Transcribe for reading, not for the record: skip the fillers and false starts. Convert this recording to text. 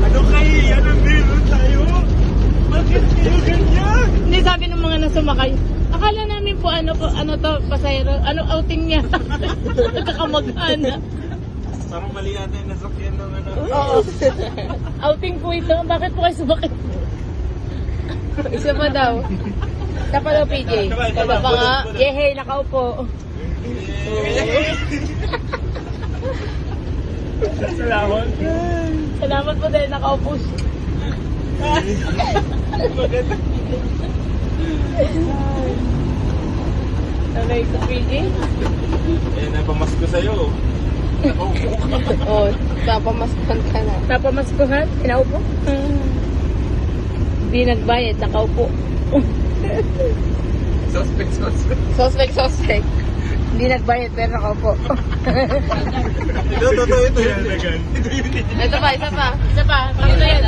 Ano kayo? Ano meron tayo? Bakit kayo ganyan? Hindi, sabi ng mga nasumakay. Akala namin po ano to, pasahero. Ano outing niya? Nagkakamag-ana. Parang mali yata yung nasakyan ng ano. Oo. Outing po ito. Bakit po kayo sumakay? Isa pa daw. Isa pa daw, PJ. Isa pa nga. Yehey, nakaupo. Salamat. Salamat po dahil nakaupo siya. Maganda. Okay, so PJ? Eh, napamasko sa'yo. Oo, napamaskan ka na. Napamaskuhan? Pinaupo? Hindi nagbayad, nakaupo. Suspect. Suspect. Hindi nagbayad, pero nakaupo. Ito, totoo ito yan. Ito pa, isa pa. Isa pa, pakita yan.